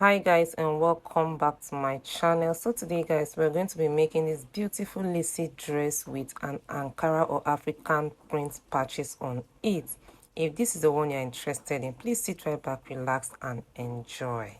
Hi guys, and welcome back to my channel. So today guys, we're going to be making this beautiful lacy dress with an ankara or African print patches on it. If this is the one you're interested in, please sit right back, relax and enjoy.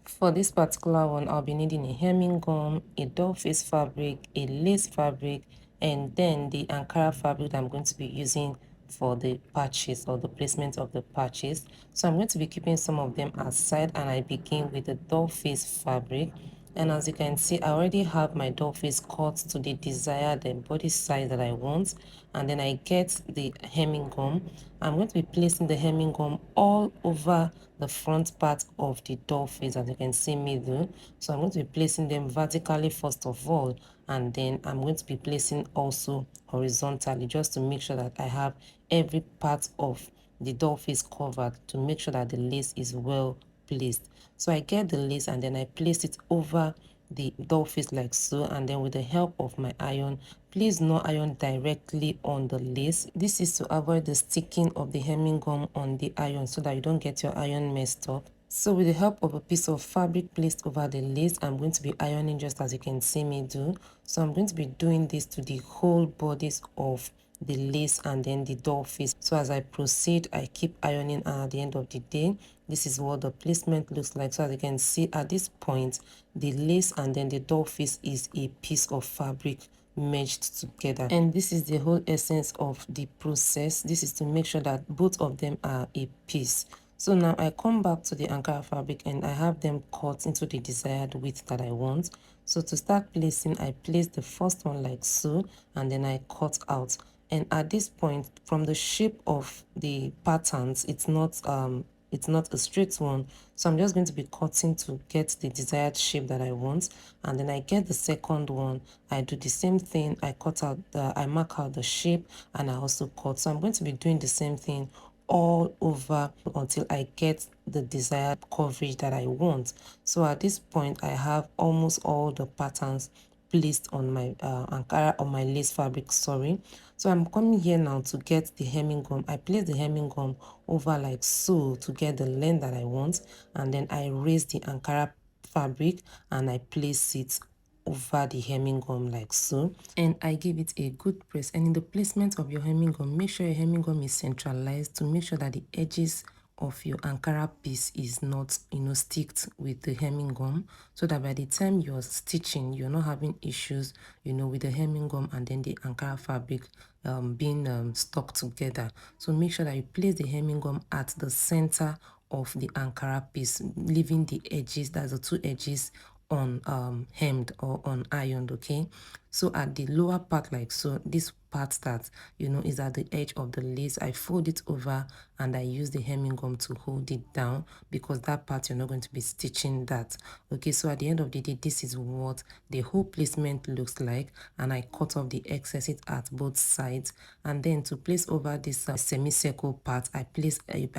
For this particular one, I'll be needing a hemming gum, a doll face fabric, a lace fabric, and then the ankara fabric that I'm going to be using for the patches or the placement of the patches. So I'm going to be keeping some of them aside, and I begin with the doll face fabric. And as you can see, I already have my doll face cut to the desired body size that I want. And then I get the hemming gum. I'm going to be placing the hemming gum all over the front part of the doll face, as you can see me do. So I'm going to be placing them vertically first of all, and then I'm going to be placing also horizontally, just to make sure that I have every part of the doll face covered, to make sure that the lace is well placed. So I get the lace and then I place it over the doll face like so, and then with the help of my iron, please no iron directly on the lace. This is to avoid the sticking of the hemming gum on the iron, so that you don't get your iron messed up. So with the help of a piece of fabric placed over the lace, I'm going to be ironing just as you can see me do. So I'm going to be doing this to the whole bodies of the lace and then the doll face. So as I proceed, I keep ironing, and at the end of the day, this is what the placement looks like. So as you can see at this point, the lace and then the doll face is a piece of fabric merged together, and this is the whole essence of the process. This is to make sure that both of them are a piece. So now I come back to the ankara fabric and I have them cut into the desired width that I want. So to start placing, I place the first one like so, and then I cut out. And at this point, from the shape of the patterns, it's not a straight one, so I'm just going to be cutting to get the desired shape that I want. And then I get the second one, I do the same thing, I mark out the shape, and I also cut. So I'm going to be doing the same thing all over until I get the desired coverage that I want. So at this point, I have almost all the patterns placed on my ankara, on my lace fabric, sorry. So I'm coming here now to get the hemming gum. I place the hemming gum over like so to get the length that I want, and then I raise the ankara fabric and I place it over the hemming gum like so, and I give it a good press. And in the placement of your hemming gum, make sure your hemming gum is centralized, to make sure that the edges of your ankara piece is not sticked with the hemming gum, so that by the time you're stitching, you're not having issues with the hemming gum and then the ankara fabric being stuck together. So make sure that you place the hemming gum at the center of the ankara piece, leaving the edges, that's the two edges, on hemmed or on ironed. Okay, so at the lower part like so, this part that is at the edge of the lace, I fold it over and I use the hemming gum to hold it down, because that part you're not going to be stitching that. Okay, so at the end of the day, this is what the whole placement looks like, and I cut off the excesses at both sides. And then to place over this semicircle part, I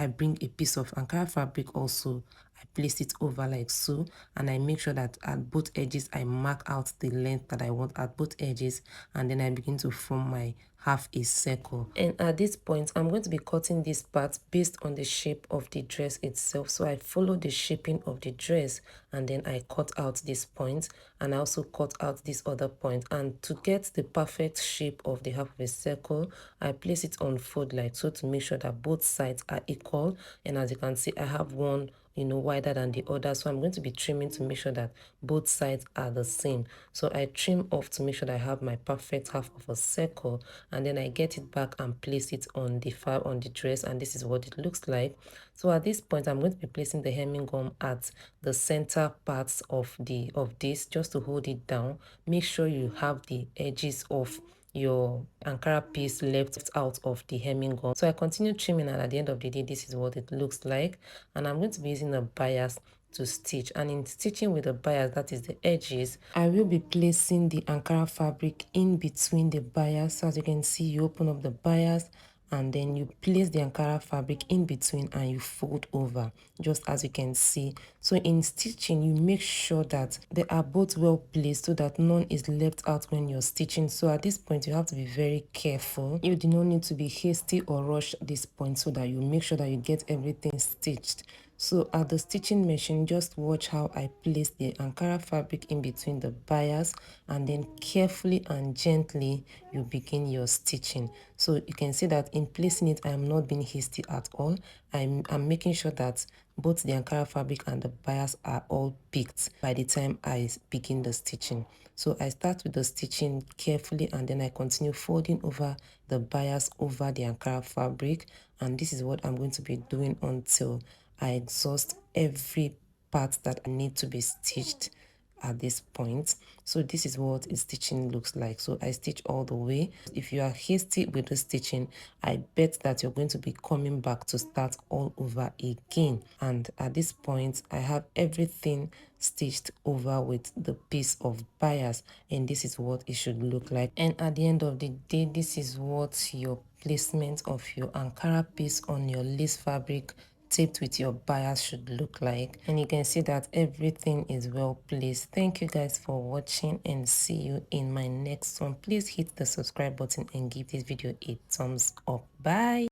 bring a piece of ankara fabric also. I place it over like so, and I make sure that at both edges I mark out the length that I want at both edges, and then I begin to form my half a circle. And at this point, I'm going to be cutting this part based on the shape of the dress itself. So I follow the shaping of the dress, and then I cut out this point, and I also cut out this other point. And to get the perfect shape of the half of a circle, I place it on fold like so, to make sure that both sides are equal. And as you can see, I have one wider than the other, so I'm going to be trimming to make sure that both sides are the same. So I trim off to make sure that I have my perfect half of a circle, and then I get it back and place it on the dress, and this is what it looks like. So at this point, I'm going to be placing the hemming gum at the center parts of this, just to hold it down. Make sure you have the edges of your ankara piece left out of the hemming gum. So I continue trimming, and at the end of the day, this is what it looks like. And I'm going to be using a bias to stitch, and in stitching with the bias, that is the edges, I will be placing the ankara fabric in between the bias. So as you can see, you open up the bias and then you place the ankara fabric in between and you fold over, just as you can see. So in stitching, you make sure that they are both well placed so that none is left out when you're stitching. So at this point, you have to be very careful. You do not need to be hasty or rush this point, so that you make sure that you get everything stitched. So at the stitching machine, just watch how I place the ankara fabric in between the bias, and then carefully and gently you begin your stitching. So you can see that in placing it, I am not being hasty at all. I'm making sure that both the ankara fabric and the bias are all picked by the time I begin the stitching. So I start with the stitching carefully, and then I continue folding over the bias over the ankara fabric, and this is what I'm going to be doing until I exhaust every part that I need to be stitched at this point. So this is what a stitching looks like. So I stitch all the way. If you are hasty with the stitching, I bet that you're going to be coming back to start all over again. And at this point, I have everything stitched over with the piece of bias, and this is what it should look like. And at the end of the day, this is what your placement of your ankara piece on your lace fabric taped with your bias should look like. And you can see that everything is well placed. Thank you guys for watching, and see you in my next one. Please hit the subscribe button and give this video a thumbs up. Bye.